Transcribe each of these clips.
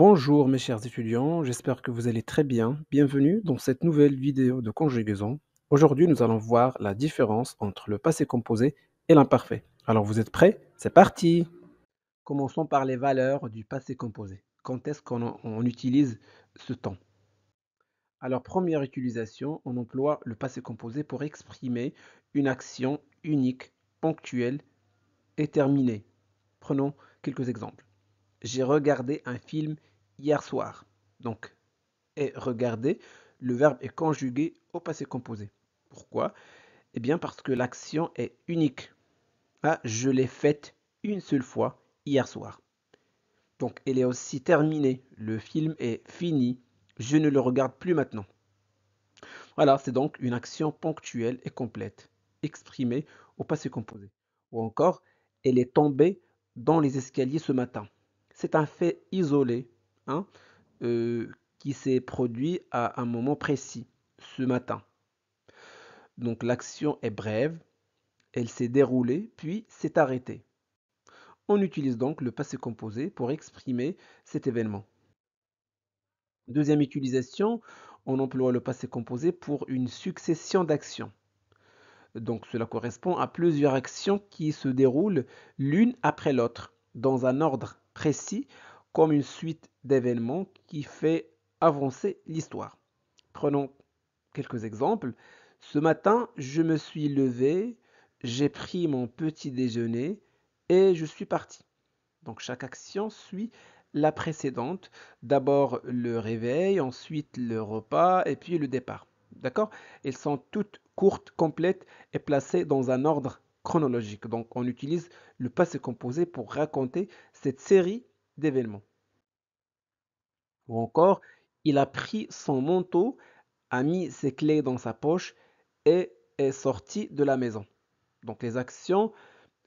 Bonjour mes chers étudiants, j'espère que vous allez très bien. Bienvenue dans cette nouvelle vidéo de conjugaison. Aujourd'hui, nous allons voir la différence entre le passé composé et l'imparfait. Alors vous êtes prêts? C'est parti! Commençons par les valeurs du passé composé. Quand est-ce qu'on utilise ce temps? Alors première utilisation, on emploie le passé composé pour exprimer une action unique, ponctuelle et terminée. Prenons quelques exemples. J'ai regardé un film hier soir. Donc, et regarder, le verbe est conjugué au passé composé. Pourquoi? Eh bien parce que l'action est unique. Ah, je l'ai faite une seule fois hier soir. Donc elle est aussi terminée. Le film est fini. Je ne le regarde plus maintenant. Voilà, c'est donc une action ponctuelle et complète, exprimée au passé composé. Ou encore, elle est tombée dans les escaliers ce matin. C'est un fait isolé, hein, qui s'est produit à un moment précis, ce matin. Donc l'action est brève, elle s'est déroulée, puis s'est arrêtée. On utilise donc le passé composé pour exprimer cet événement. Deuxième utilisation, on emploie le passé composé pour une succession d'actions. Donc cela correspond à plusieurs actions qui se déroulent l'une après l'autre, dans un ordre précis, comme une suite d'événements qui fait avancer l'histoire. Prenons quelques exemples. Ce matin, je me suis levé, j'ai pris mon petit déjeuner et je suis parti. Donc chaque action suit la précédente. D'abord le réveil, ensuite le repas et puis le départ. D'accord? Elles sont toutes courtes, complètes et placées dans un ordre chronologique. Donc on utilise le passé composé pour raconter cette série d'événements. Ou encore, il a pris son manteau, a mis ses clés dans sa poche et est sorti de la maison. Donc les actions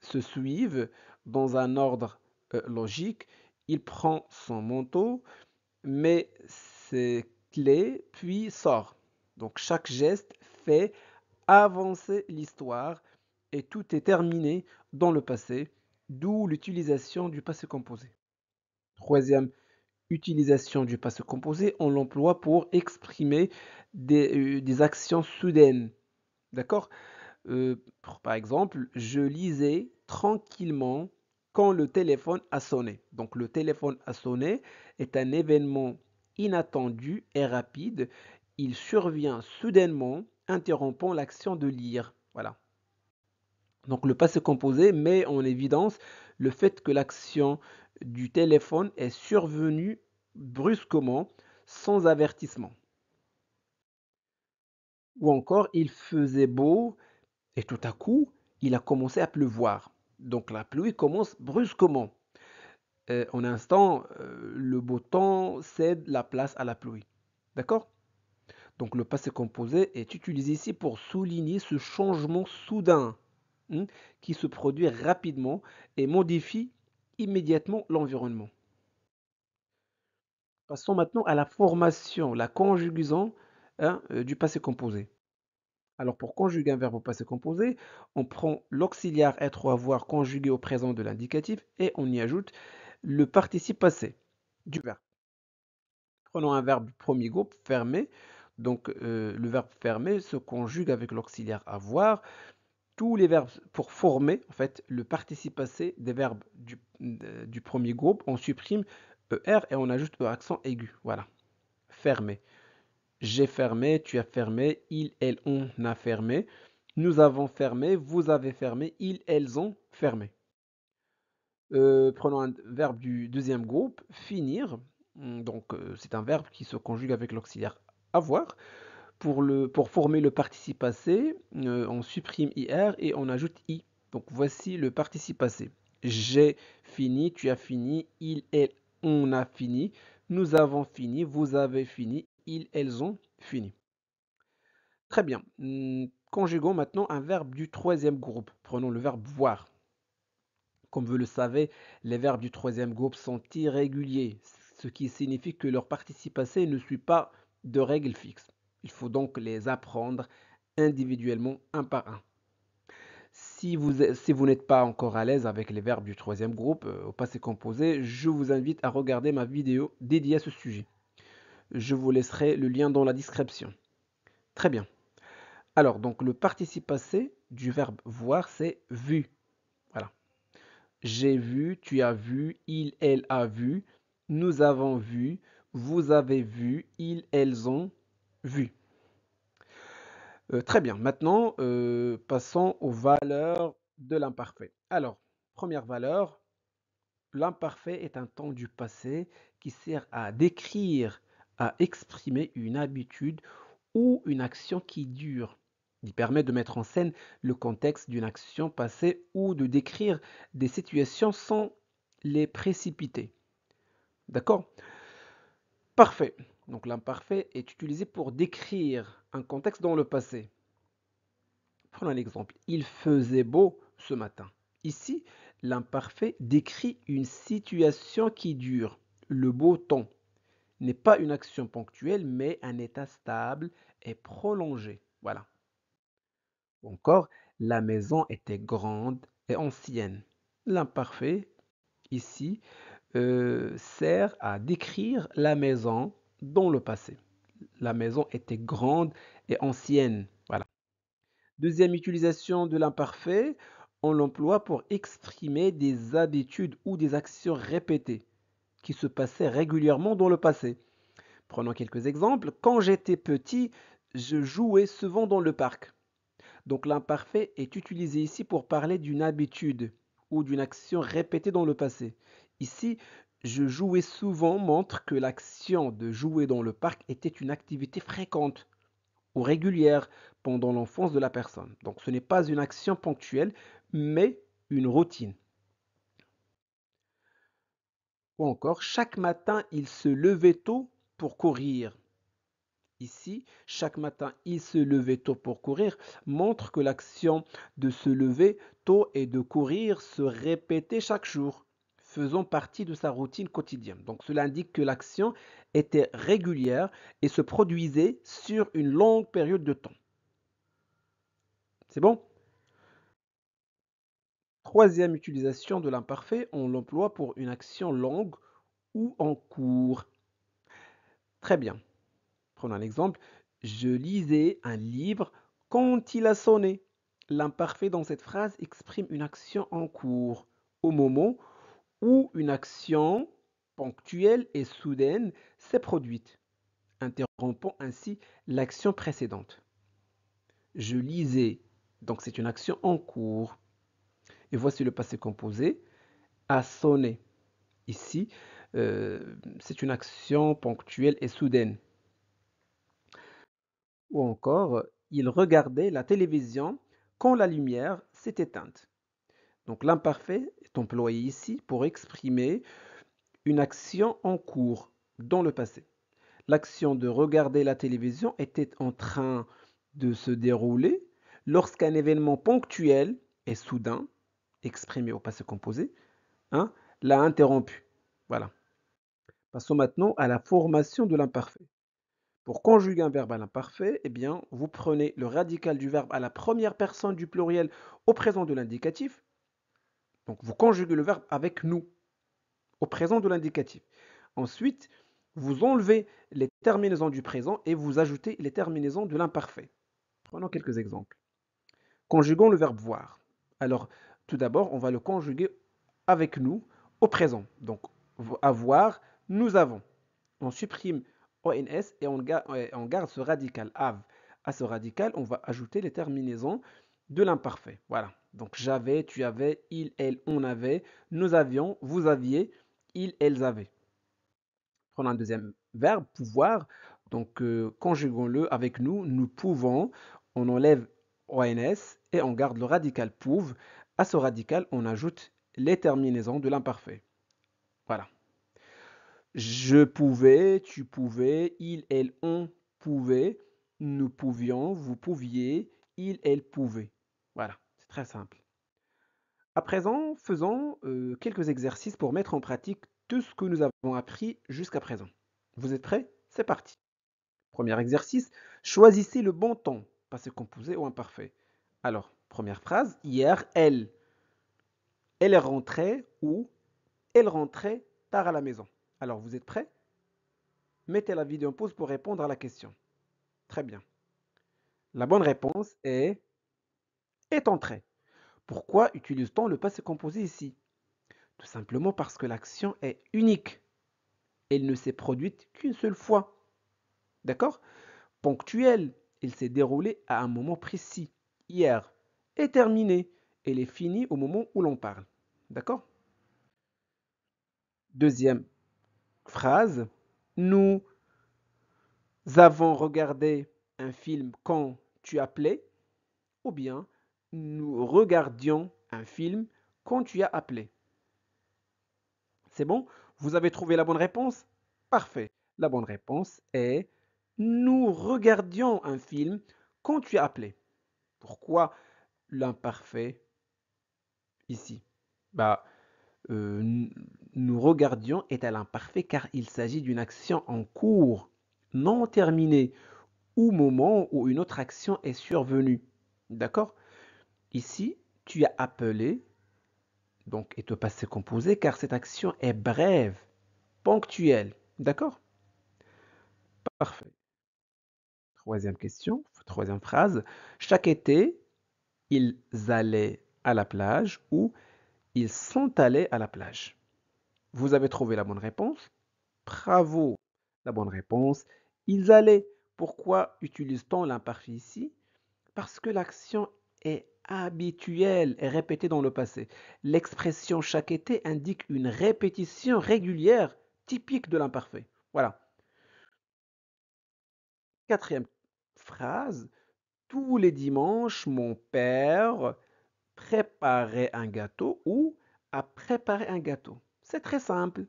se suivent dans un ordre logique. Il prend son manteau, met ses clés, puis sort. Donc chaque geste fait avancer l'histoire et tout est terminé dans le passé, d'où l'utilisation du passé composé. Troisième utilisation du passé composé, on l'emploie pour exprimer des actions soudaines. D'accord? Par exemple, je lisais tranquillement quand le téléphone a sonné. Donc le téléphone a sonné est un événement inattendu et rapide. Il survient soudainement, interrompant l'action de lire. Voilà. Donc le passé composé met en évidence le fait que l'action du téléphone est survenue brusquement, sans avertissement. Ou encore, il faisait beau et tout à coup, il a commencé à pleuvoir. Donc la pluie commence brusquement. En un instant, le beau temps cède la place à la pluie. D'accord? Donc le passé composé est utilisé ici pour souligner ce changement soudain, hein, qui se produit rapidement et modifie immédiatement l'environnement. Passons maintenant à la formation, la conjugaison, hein, du passé composé. Alors pour conjuguer un verbe au passé composé, on prend l'auxiliaire être ou avoir conjugué au présent de l'indicatif et on y ajoute le participe passé du verbe. Prenons un verbe du premier groupe, fermer. Donc le verbe fermer se conjugue avec l'auxiliaire avoir. Tous les verbes pour former en fait le participe passé des verbes du premier groupe, on supprime ER et on ajoute E accent aigu. Voilà, fermer. J'ai fermé, tu as fermé, il, elle, on a fermé. Nous avons fermé, vous avez fermé, ils, elles ont fermé. Prenons un verbe du deuxième groupe, finir. Donc, c'est un verbe qui se conjugue avec l'auxiliaire avoir. Pour former le participe passé, on supprime IR et on ajoute I. Donc, voici le participe passé. J'ai fini, tu as fini, il, elle, on a fini. Nous avons fini, vous avez fini, ils, elles ont fini. Très bien. Conjuguons maintenant un verbe du troisième groupe. Prenons le verbe voir. Comme vous le savez, les verbes du troisième groupe sont irréguliers, ce qui signifie que leur participe passé ne suit pas de règles fixes. Il faut donc les apprendre individuellement un par un. Si vous n'êtes pas encore à l'aise avec les verbes du troisième groupe au passé composé, je vous invite à regarder ma vidéo dédiée à ce sujet. Je vous laisserai le lien dans la description. Très bien. Alors, donc le participe passé du verbe voir, c'est vu. Voilà. J'ai vu, tu as vu, il, elle a vu, nous avons vu, vous avez vu, ils, elles ont vu. Très bien. Maintenant, passons aux valeurs de l'imparfait. Alors, première valeur, l'imparfait est un temps du passé qui sert à décrire, à exprimer une habitude ou une action qui dure. Il permet de mettre en scène le contexte d'une action passée ou de décrire des situations sans les précipiter. D'accord? Parfait. Donc l'imparfait est utilisé pour décrire un contexte dans le passé. Prenons un exemple. Il faisait beau ce matin. Ici, l'imparfait décrit une situation qui dure. Le beau temps n'est pas une action ponctuelle, mais un état stable et prolongé. Voilà. Ou encore, la maison était grande et ancienne. L'imparfait, ici, sert à décrire la maison dans le passé. La maison était grande et ancienne. Voilà. Deuxième utilisation de l'imparfait, on l'emploie pour exprimer des habitudes ou des actions répétées qui se passaient régulièrement dans le passé. Prenons quelques exemples. Quand j'étais petit, je jouais souvent dans le parc. Donc l'imparfait est utilisé ici pour parler d'une habitude ou d'une action répétée dans le passé. Ici, je jouais souvent montre que l'action de jouer dans le parc était une activité fréquente ou régulière pendant l'enfance de la personne. Donc ce n'est pas une action ponctuelle, mais une routine. Ou encore, chaque matin, il se levait tôt pour courir. Ici, chaque matin, il se levait tôt pour courir montre que l'action de se lever tôt et de courir se répétait chaque jour, faisant partie de sa routine quotidienne. Donc cela indique que l'action était régulière et se produisait sur une longue période de temps. C'est bon? Troisième utilisation de l'imparfait, on l'emploie pour une action longue ou en cours. Très bien. Prenons un exemple. Je lisais un livre quand il a sonné. L'imparfait dans cette phrase exprime une action en cours, au moment où une action ponctuelle et soudaine s'est produite, interrompant ainsi l'action précédente. Je lisais, donc c'est une action en cours. Et voici le passé composé, a sonné. Ici, c'est une action ponctuelle et soudaine. Ou encore, il regardait la télévision quand la lumière s'est éteinte. Donc l'imparfait est employé ici pour exprimer une action en cours dans le passé. L'action de regarder la télévision était en train de se dérouler lorsqu'un événement ponctuel et soudain, exprimé au passé composé, hein, l'a interrompu. Voilà. Passons maintenant à la formation de l'imparfait. Pour conjuguer un verbe à l'imparfait, eh bien, vous prenez le radical du verbe à la première personne du pluriel au présent de l'indicatif. Donc, vous conjuguez le verbe avec nous au présent de l'indicatif. Ensuite, vous enlevez les terminaisons du présent et vous ajoutez les terminaisons de l'imparfait. Prenons quelques exemples. Conjuguons le verbe voir. Alors, tout d'abord, on va le conjuguer avec nous au présent. Donc, avoir, nous avons. On supprime ONS et on garde ce radical have. À ce radical, on va ajouter les terminaisons de l'imparfait. Voilà. Donc j'avais, tu avais, il, elle, on avait, nous avions, vous aviez, ils, elles avaient. Prenons un deuxième verbe, pouvoir. Donc conjuguons-le avec nous. Nous pouvons. On enlève ONS et on garde le radical pouve. À ce radical, on ajoute les terminaisons de l'imparfait. Voilà. Je pouvais, tu pouvais, il, elle, on pouvait, nous pouvions, vous pouviez, il, elle pouvait. Voilà, c'est très simple. À présent, faisons quelques exercices pour mettre en pratique tout ce que nous avons appris jusqu'à présent. Vous êtes prêts? C'est parti. Premier exercice, choisissez le bon temps, passé composé ou imparfait. Alors, Première phrase, hier, elle. Elle est rentrée ou elle rentrait tard à la maison. Alors, vous êtes prêts? Mettez la vidéo en pause pour répondre à la question. Très bien. La bonne réponse est entrée. Pourquoi utilise-t-on le passé composé ici? Tout simplement parce que l'action est unique. Elle ne s'est produite qu'une seule fois. D'accord? Ponctuelle, elle s'est déroulée à un moment précis, hier, et terminée. Elle est finie au moment où l'on parle. D'accord? Deuxième phrase, nous avons regardé un film quand tu appelais, ou bien nous regardions un film quand tu as appelé. C'est bon? Vous avez trouvé la bonne réponse? Parfait. La bonne réponse est nous regardions un film quand tu as appelé. Pourquoi l'imparfait ici? Bah, euh, nous regardions est à l'imparfait car il s'agit d'une action en cours, non terminée, ou moment où une autre action est survenue. D'accord? Ici, tu as appelé, donc est au passé composé car cette action est brève, ponctuelle. D'accord? Parfait. Troisième question, troisième phrase. Chaque été, ils allaient à la plage ou ils sont allés à la plage. Vous avez trouvé la bonne réponse? Bravo. La bonne réponse, ils allaient. Pourquoi utilise-t-on l'imparfait ici? Parce que l'action est habituelle et répétée dans le passé. L'expression chaque été indique une répétition régulière typique de l'imparfait. Voilà. Quatrième phrase. Tous les dimanches, mon père préparait un gâteau ou a préparé un gâteau. C'est très simple.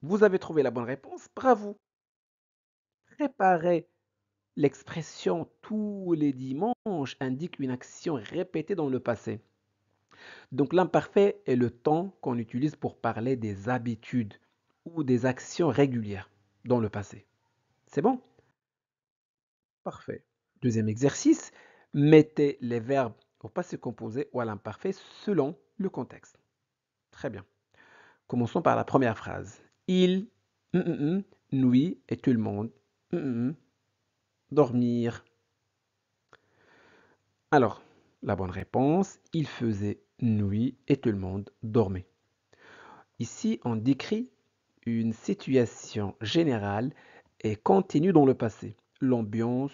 Vous avez trouvé la bonne réponse. Bravo. Préparer. L'expression tous les dimanches indique une action répétée dans le passé. Donc l'imparfait est le temps qu'on utilise pour parler des habitudes ou des actions régulières dans le passé. C'est bon? Parfait. Deuxième exercice, mettez les verbes au passé composé ou à l'imparfait selon le contexte. Très bien. Commençons par la première phrase. Il, nuit et tout le monde, dormir. Alors, la bonne réponse, il faisait nuit et tout le monde dormait. Ici, on décrit une situation générale et continue dans le passé. L'ambiance,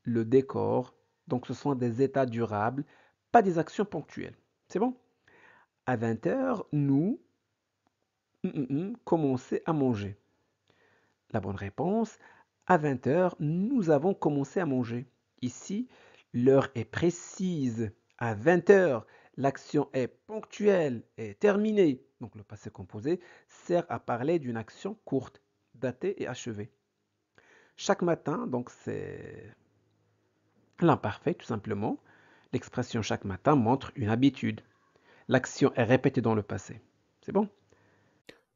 le décor, donc ce sont des états durables, pas des actions ponctuelles. C'est bon? À 20 heures, nous commençons à manger. La bonne réponse, à 20 heures, nous avons commencé à manger. Ici, l'heure est précise. À 20 heures, l'action est ponctuelle et terminée. Donc le passé composé sert à parler d'une action courte, datée et achevée. Chaque matin, donc c'est l'imparfait tout simplement. L'expression chaque matin montre une habitude. L'action est répétée dans le passé. C'est bon?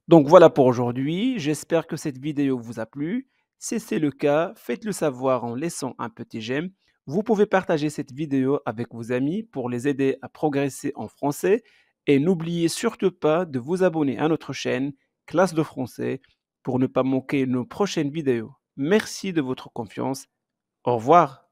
Donc voilà pour aujourd'hui, j'espère que cette vidéo vous a plu. Si c'est le cas, faites-le savoir en laissant un petit j'aime. Vous pouvez partager cette vidéo avec vos amis pour les aider à progresser en français. Et n'oubliez surtout pas de vous abonner à notre chaîne Classe de français pour ne pas manquer nos prochaines vidéos. Merci de votre confiance. Au revoir.